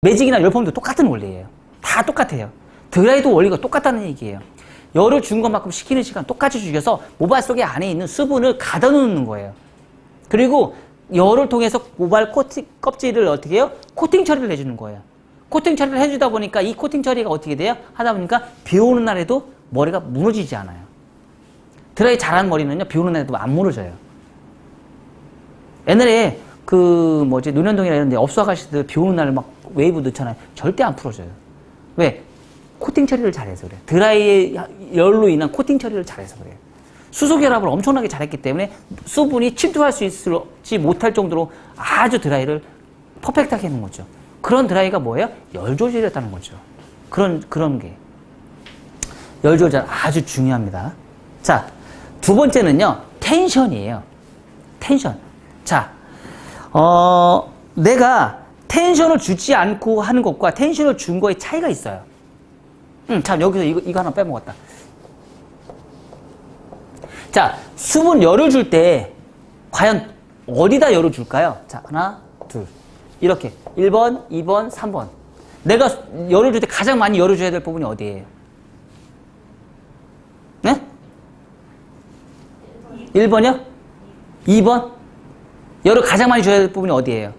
매직이나 열펌도 똑같은 원리예요. 다 똑같아요. 드라이도 원리가 똑같다는 얘기예요. 열을 준 것만큼 식히는 시간 똑같이 죽여서 모발 속에 안에 있는 수분을 가둬놓는 거예요. 그리고 열을 통해서 모발 껍질을 어떻게 해요? 코팅 처리를 해주는 거예요. 코팅 처리를 해주다 보니까 이 코팅 처리가 어떻게 돼요? 하다 보니까 비 오는 날에도 머리가 무너지지 않아요. 드라이 잘한 머리는요, 비 오는 날에도 안 무너져요. 옛날에 논현동이나 이런 데 업소 아가씨들 비 오는 날에 막 웨이브 넣잖아요. 절대 안 풀어져요. 왜? 코팅 처리를 잘해서 그래요. 드라이의 열로 인한 코팅 처리를 잘해서 그래요. 수소결합을 엄청나게 잘했기 때문에 수분이 침투할 수 있지 못할 정도로 아주 드라이를 퍼펙트하게 해놓은 거죠. 그런 드라이가 뭐예요? 열 조절이었다는 거죠. 그런 게. 열 조절 아주 중요합니다. 자, 두 번째는요, 텐션이에요. 텐션. 자, 내가 텐션을 주지 않고 하는 것과 텐션을 준 거의 차이가 있어요. 참, 여기서 이거 하나 빼먹었다. 자, 수분 열을 줄 때, 과연 어디다 열을 줄까요? 자, 하나, 둘. 이렇게. 1번, 2번, 3번. 내가 열을 줄 때 가장 많이 열을 줘야 될 부분이 어디예요? 네? 1번이요? 2번? 열을 가장 많이 줘야 될 부분이 어디예요?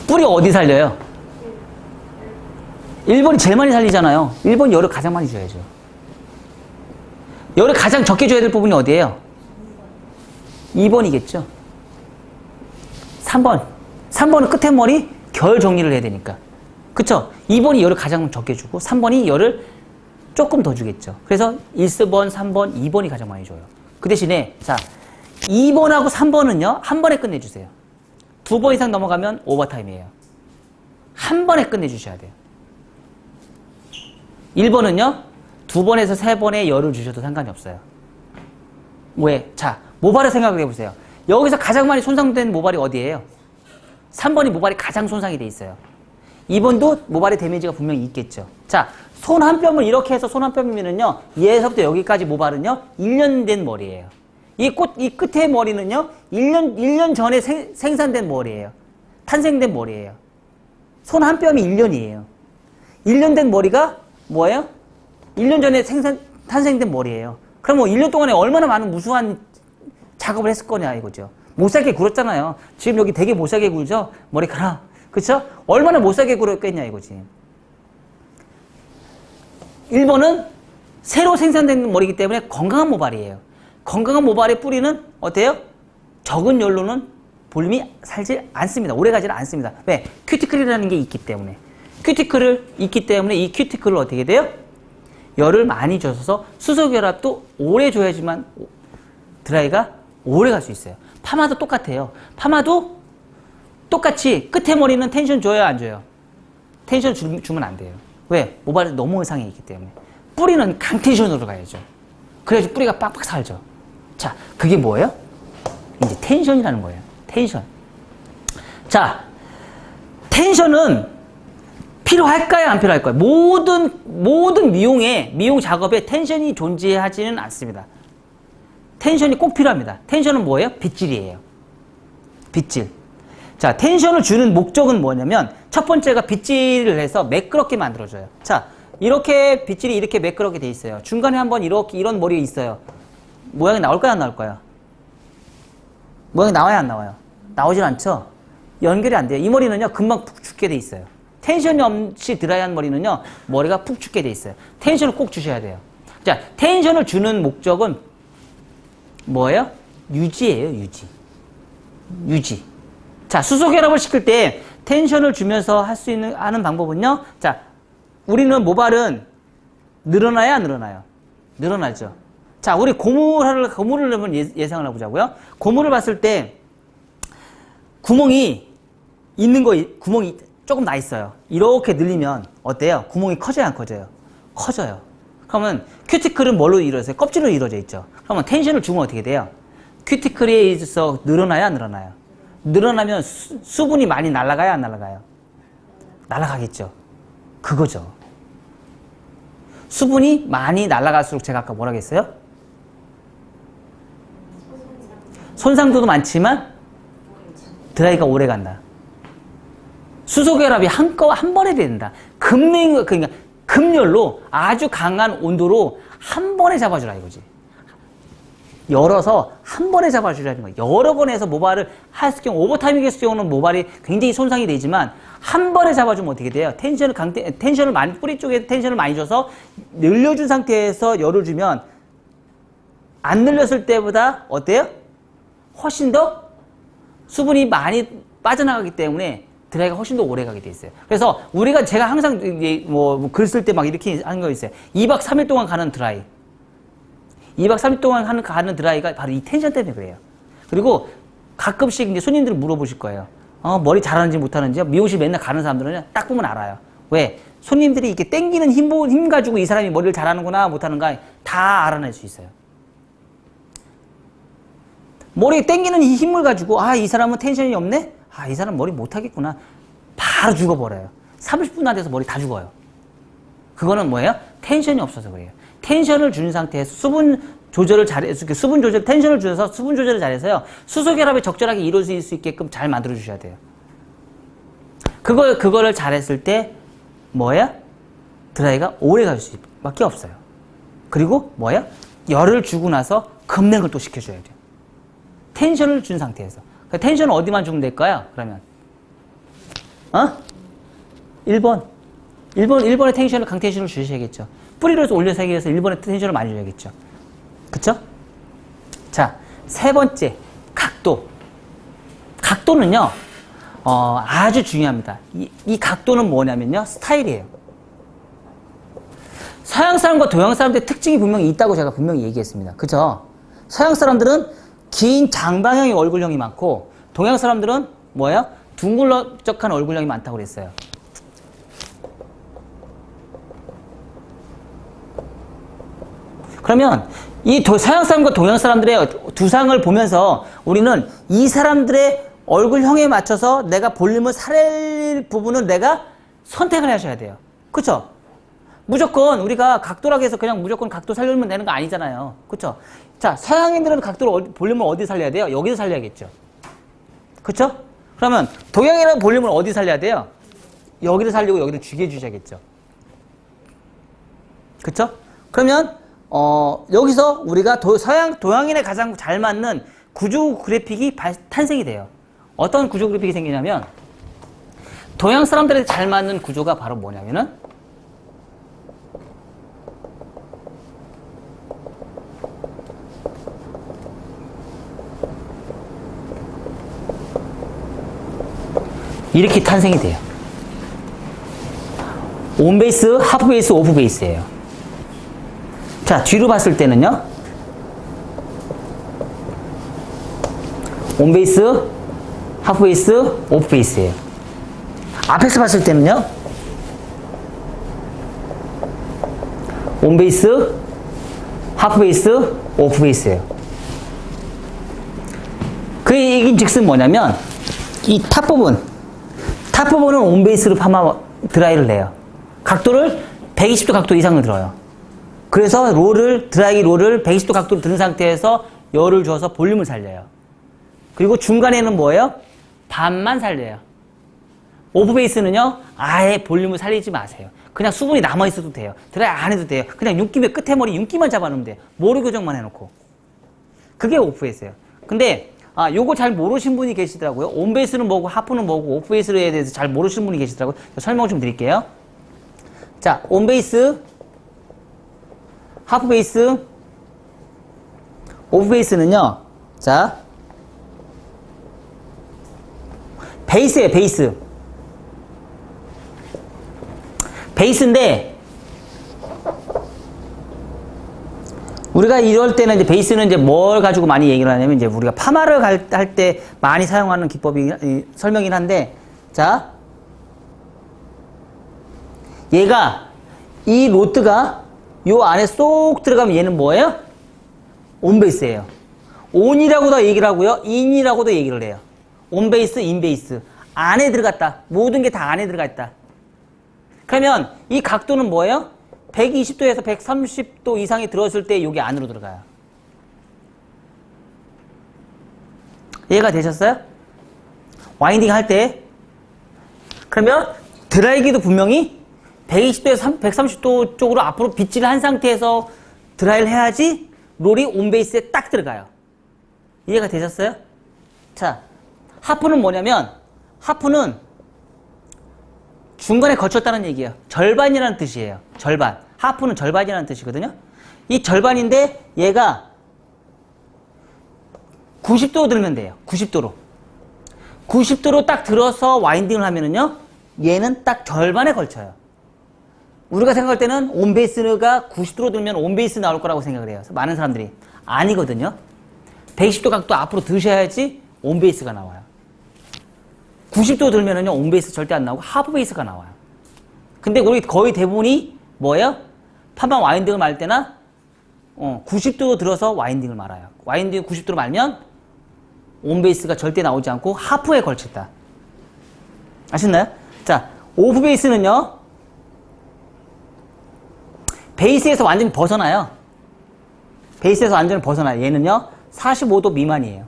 뿌리가 어디 살려요? 1번이 제일 많이 살리잖아요. 1번이 열을 가장 많이 줘야죠. 열을 가장 적게 줘야 될 부분이 어디예요? 2번이겠죠. 3번. 3번은 끝에 머리 결 정리를 해야 되니까. 그쵸? 2번이 열을 가장 적게 주고 3번이 열을 조금 더 주겠죠. 그래서 1번, 3번, 2번이 가장 많이 줘요. 그 대신에 자, 2번하고 3번은요. 한 번에 끝내주세요. 2번 이상 넘어가면 오버타임이에요. 한 번에 끝내주셔야 돼요. 1번은요. 2번에서 3번에 열을 주셔도 상관이 없어요. 왜? 자, 모발을 생각해 보세요. 여기서 가장 많이 손상된 모발이 어디예요? 3번이 모발이 가장 손상이 돼 있어요. 2번도 모발의 데미지가 분명히 있겠죠. 자, 손 한 뼘을 이렇게 해서 손 한 뼘이면은요, 얘에서부터 여기까지 모발은요, 1년 된 머리예요. 이 끝에 머리는요, 1년 전에 생산된 머리예요. 탄생된 머리예요. 손 한 뼘이 1년이에요. 1년 된 머리가 뭐예요? 1년 전에 탄생된 머리예요. 그럼 뭐 1년 동안에 얼마나 많은 무수한 작업을 했을 거냐 이거죠. 못살게 굴었잖아요. 지금 여기 되게 못살게 굴죠? 머리카락. 그쵸? 얼마나 못살게 굴었겠냐 이거지. 1번은 새로 생산된 머리이기 때문에 건강한 모발이에요. 건강한 모발의 뿌리는 어때요? 적은 열로는 볼륨이 살지 않습니다. 오래가지는 않습니다. 왜? 큐티클이라는 게 있기 때문에. 큐티클을 있기 때문에 이 큐티클을 어떻게 돼요? 열을 많이 줘서 수소결합도 오래 줘야지만 드라이가 오래 갈 수 있어요. 파마도 똑같아요. 파마도 똑같이 끝에 머리는 텐션 줘요, 안 줘요? 텐션 주면 안 돼요. 왜? 모발이 너무 상해 있기 때문에. 뿌리는 강텐션으로 가야죠. 그래야지 뿌리가 빡빡 살죠. 자, 그게 뭐예요? 이제 텐션이라는 거예요. 텐션. 자, 텐션은 필요할까요? 안 필요할까요? 모든 미용 작업에 텐션이 존재하지는 않습니다. 텐션이 꼭 필요합니다. 텐션은 뭐예요? 빗질이에요. 빗질. 자, 텐션을 주는 목적은 뭐냐면 첫 번째가 빗질을 해서 매끄럽게 만들어줘요. 자, 이렇게 빗질이 이렇게 매끄럽게 돼 있어요. 중간에 한번 이런 머리가 있어요. 모양이 나올까요? 안 나올까요? 모양이 나와요? 안 나와요? 나오질 않죠? 연결이 안 돼요. 이 머리는요, 금방 푹 죽게 돼 있어요. 텐션이 없이 드라이한 머리는요, 머리가 푹 죽게 돼 있어요. 텐션을 꼭 주셔야 돼요. 자, 텐션을 주는 목적은 뭐예요? 유지예요, 유지. 자, 수소결합을 시킬 때 텐션을 주면서 하는 방법은요. 자, 우리는 모발은 늘어나요, 안 늘어나요? 늘어나죠. 자, 우리 고무를 한번 예상을 해보자고요. 고무를 봤을 때 구멍이 조금 나 있어요. 이렇게 늘리면 어때요? 구멍이 커져요, 안 커져요? 커져요. 그러면 큐티클은 뭘로 이루어져요? 껍질로 이루어져 있죠. 그러면 텐션을 주면 어떻게 돼요? 큐티클에 있어서 늘어나요, 안 늘어나요? 늘어나면 수분이 많이 날아가요, 안 날아가요? 날아가겠죠. 그거죠. 수분이 많이 날아갈수록 제가 아까 뭐라고 했어요? 손상도도 많지만 드라이가 오래 간다. 수소결합이 한 번에 된다. 그러니까 급열로 아주 강한 온도로 한 번에 잡아주라 이거지. 열어서 한 번에 잡아주라는 거예요. 여러 번 해서 모발을 했을 경우, 오버타이밍 했을 경우는 모발이 굉장히 손상이 되지만 한 번에 잡아주면 어떻게 돼요? 텐션을 많이, 뿌리 쪽에 텐션을 많이 줘서 늘려준 상태에서 열을 주면 안 늘렸을 때보다 어때요? 훨씬 더 수분이 많이 빠져나가기 때문에 드라이가 훨씬 더 오래 가게 돼 있어요. 그래서 제가 항상 글 쓸 때 막 이렇게 하는 거 있어요. 2박 3일 동안 가는 드라이. 2박 3일 동안 가는 드라이가 바로 이 텐션 때문에 그래요. 그리고 가끔씩 이제 손님들이 물어보실 거예요. 머리 잘하는지 못하는지. 미용실 맨날 가는 사람들은 딱 보면 알아요. 왜? 손님들이 이렇게 땡기는 힘 가지고 이 사람이 머리를 잘하는구나 못하는가 다 알아낼 수 있어요. 머리에 땡기는 이 힘을 가지고 이 사람은 텐션이 없네? 이 사람 머리 못하겠구나. 바로 죽어버려요. 30분 안 돼서 머리 다 죽어요. 그거는 뭐예요? 텐션이 없어서 그래요. 텐션을 준 상태에서 수분 조절을 잘해서 텐션을 줘서 수분 조절을 잘해서요. 수소결합이 적절하게 이루어질 수 있게끔 잘 만들어 주셔야 돼요. 그거를 잘했을 때 뭐야? 드라이가 오래 갈 수밖에 없어요. 그리고 뭐야? 열을 주고 나서 급냉을 또 시켜줘야 돼요. 텐션을 준 상태에서. 텐션을 어디만 주면 될까요? 그러면 1번의 텐션을 강텐션을 주셔야겠죠. 뿌리를 올려서 하기 위해서 1번의 텐션을 많이 줘야겠죠. 그쵸? 자, 세 번째 각도. 각도는요 아주 중요합니다. 이 각도는 뭐냐면요 스타일이에요. 서양 사람과 동양 사람들의 특징이 분명히 있다고 제가 분명히 얘기했습니다. 그죠? 서양 사람들은 긴 장방형의 얼굴형이 많고 동양 사람들은 뭐예요? 둥글러적한 얼굴형이 많다고 그랬어요. 그러면 이 서양 사람과 동양 사람들의 두상을 보면서 우리는 이 사람들의 얼굴형에 맞춰서 내가 볼륨을 살릴 부분은 내가 선택을 하셔야 돼요. 그쵸? 무조건 우리가 각도라고 해서 그냥 무조건 각도 살리면 되는 거 아니잖아요. 그쵸? 자, 서양인들은 볼륨을 어디 살려야 돼요? 여기서 살려야겠죠. 그쵸? 그러면 동양인은 볼륨을 어디 살려야 돼요? 여기를 살리고 여기를 쥐게 해주셔야겠죠. 그쵸? 그러면 여기서 우리가 동양인에 가장 잘 맞는 구조 그래픽이 탄생이 돼요. 어떤 구조 그래픽이 생기냐면 동양 사람들에 잘 맞는 구조가 바로 뭐냐면은 이렇게 탄생이 돼요. 온 베이스, 하프 베이스, 오프 베이스예요. 자, 뒤로 봤을 때는요. 온 베이스, 하프 베이스, 오프 베이스예요. 앞에서 봤을 때는요. 온 베이스, 하프 베이스, 오프 베이스예요. 그 얘기인 즉슨 뭐냐면 이 탑 부분은 온 베이스로 드라이를 내요. 각도를 120도 각도 이상을 들어요. 그래서 드라이 롤을 120도 각도로 든 상태에서 열을 줘서 볼륨을 살려요. 그리고 중간에는 뭐예요? 반만 살려요. 오프 베이스는요, 아예 볼륨을 살리지 마세요. 그냥 수분이 남아있어도 돼요. 드라이 안 해도 돼요. 그냥 윤기의 끝에 머리 윤기만 잡아놓으면 돼요. 모루 교정만 해놓고. 그게 오프 베이스예요. 근데 요거 잘 모르신 분이 계시더라고요. 온 베이스는 뭐고 하프는 뭐고 오프 베이스에 대해서 잘 모르시는 분이 계시더라고요. 설명 좀 드릴게요. 자, 온 베이스, 하프 베이스, 오프 베이스는요. 자, 베이스예요, 베이스. 베이스인데 우리가 이럴 때는 이제 베이스는 이제 뭘 가지고 많이 얘기를 하냐면 이제 우리가 파마를 할 때 많이 사용하는 기법이 설명이긴 한데 자 얘가 이 로트가 요 안에 쏙 들어가면 얘는 뭐예요? 온 베이스예요. 온이라고도 얘기를 하고요. 인이라고도 얘기를 해요. 온 베이스, 인 베이스. 안에 들어갔다. 모든 게 다 안에 들어가 있다. 그러면 이 각도는 뭐예요? 120도에서 130도 이상이 들어왔을 때 여기 안으로 들어가요. 이해가 되셨어요? 와인딩 할 때. 그러면 드라이기도 분명히 120도에서 130도 쪽으로 앞으로 빗질을 한 상태에서 드라이를 해야지 롤이 온베이스에 딱 들어가요. 이해가 되셨어요? 자, 하프는 뭐냐면 하프는 중간에 거쳤다는 얘기예요. 절반이라는 뜻이에요. 절반. 하프는 절반이라는 뜻이거든요. 이 절반인데 얘가 90도로 들면 돼요. 90도로. 90도로 딱 들어서 와인딩을 하면은요, 얘는 딱 절반에 걸쳐요. 우리가 생각할 때는 온베이스가 90도로 들면 온베이스 나올 거라고 생각을 해요. 많은 사람들이. 아니거든요. 120도 각도 앞으로 드셔야지 온베이스가 나와요. 90도 들면은요, 온베이스 절대 안 나오고 하프베이스가 나와요. 근데 우리 거의 대부분이 뭐예요? 파마 와인딩을 말 때나 90도로 들어서 와인딩을 말아요. 와인딩 90도로 말면 온베이스가 절대 나오지 않고 하프에 걸쳤다. 아셨나요? 자, 오프베이스는요, 베이스에서 완전히 벗어나요. 베이스에서 완전히 벗어나요. 얘는요, 45도 미만이에요.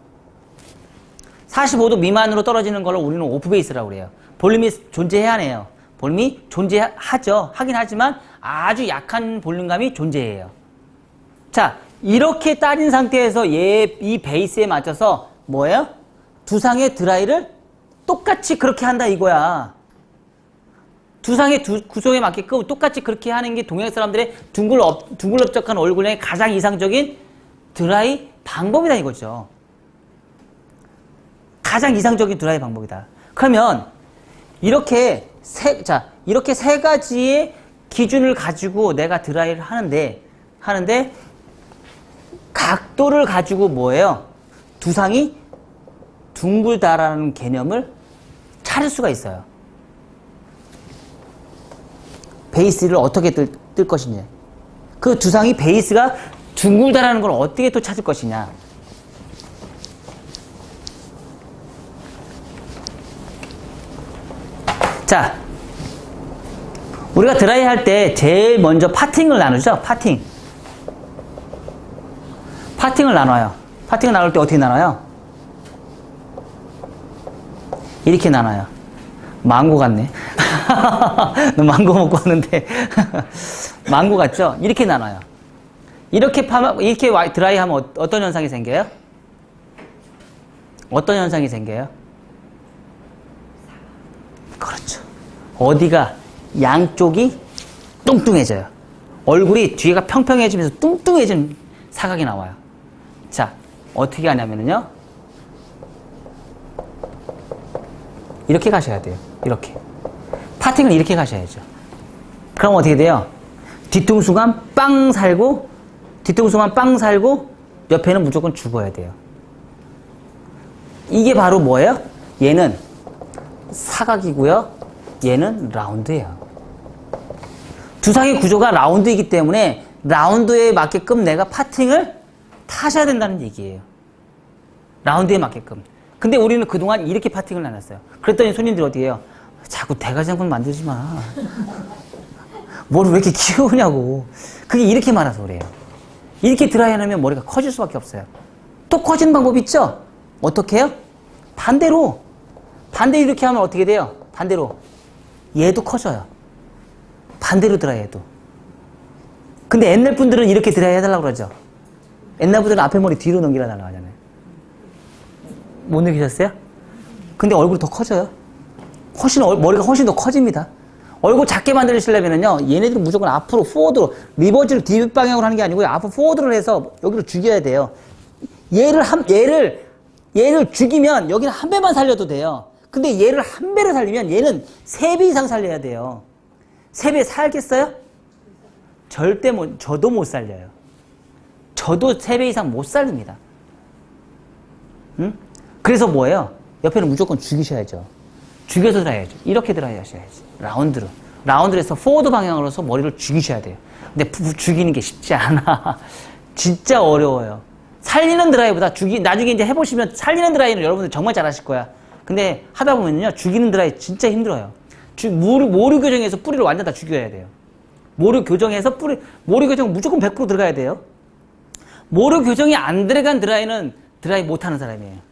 45도 미만으로 떨어지는 걸 우리는 오프베이스라고 그래요. 볼륨이 존재해야 하네요. 볼륨이 존재하죠. 하긴 하지만 아주 약한 볼륨감이 존재해요. 자, 이렇게 따진 상태에서 이 베이스에 맞춰서 뭐예요? 두상의 드라이를 똑같이 그렇게 한다 이거야. 두상의 구성에 맞게끔 똑같이 그렇게 하는 게 동양 사람들의 둥글럽적한 얼굴에 가장 이상적인 드라이 방법이다 이거죠. 가장 이상적인 드라이 방법이다. 그러면 이렇게 이렇게 세 가지의 기준을 가지고 내가 드라이를 하는데 각도를 가지고 뭐예요? 두상이 둥글다라는 개념을 찾을 수가 있어요. 베이스를 어떻게 뜰 것이냐. 그 두상이 베이스가 둥글다라는 걸 어떻게 또 찾을 것이냐. 자, 우리가 드라이 할 때 제일 먼저 파팅을 나누죠. 파팅을 나눠요. 파팅을 나눌 때 어떻게 나눠요? 이렇게 나눠요. 망고 같네. 너 망고 먹고 왔는데. 망고 같죠? 이렇게 나눠요. 이렇게 드라이 하면 어떤 현상이 생겨요? 어떤 현상이 생겨요? 그렇죠. 어디가 양쪽이 뚱뚱해져요. 얼굴이 뒤가 평평해지면서 뚱뚱해진 사각이 나와요. 자, 어떻게 하냐면요. 이렇게 가셔야 돼요. 이렇게. 파팅을 이렇게 가셔야죠. 그럼 어떻게 돼요? 뒤통수만 빵 살고 옆에는 무조건 죽어야 돼요. 이게 바로 뭐예요? 얘는 사각이고요. 얘는 라운드예요. 두상의 구조가 라운드이기 때문에 라운드에 맞게끔 내가 파팅을 타셔야 된다는 얘기예요. 라운드에 맞게끔. 근데 우리는 그동안 이렇게 파팅을 나눴어요. 그랬더니 손님들이 어떻게 해요? 자꾸 대가장군 만들지 마. 머리 왜 이렇게 키우냐고. 그게 이렇게 말아서 그래요. 이렇게 드라이 해놓으면 머리가 커질 수밖에 없어요. 또 커지는 방법이 있죠? 어떻게 해요? 반대로 이렇게 하면 어떻게 돼요? 반대로 얘도 커져요. 반대로 드라이 해도. 근데 옛날 분들은 이렇게 드라이 해달라고 그러죠. 옛날 분들은 앞에 머리 뒤로 넘기라고 하잖아요. 못 느끼셨어요? 근데 얼굴이 더 커져요. 머리가 훨씬 더 커집니다. 얼굴 작게 만들시려면요, 얘네들은 무조건 앞으로 포워드로, 리버즈를 뒷방향으로 하는 게 아니고요, 앞으로 포워드를 해서 여기를 죽여야 돼요. 얘를 죽이면 여기는 한 배만 살려도 돼요. 근데 얘를 한 배를 살리면 얘는 3배 이상 살려야 돼요. 3배 살겠어요? 절대 저도 못 살려요. 저도 3배 이상 못 살립니다. 응? 그래서 뭐예요? 옆에는 무조건 죽이셔야죠. 죽여서 드라이해야죠. 이렇게 드라이 하셔야지. 라운드로 해서 포워드 방향으로서 머리를 죽이셔야 돼요. 근데 죽이는 게 쉽지 않아. 진짜 어려워요. 살리는 드라이보다 나중에 이제 해보시면 살리는 드라이는 여러분들 정말 잘하실 거야. 근데 하다 보면요, 죽이는 드라이 진짜 힘들어요. 모류 교정에서 뿌리를 완전 다 죽여야 돼요. 모류 교정에서 모류 교정 무조건 100% 들어가야 돼요. 모류 교정이 안 들어간 드라이는 드라이 못하는 사람이에요.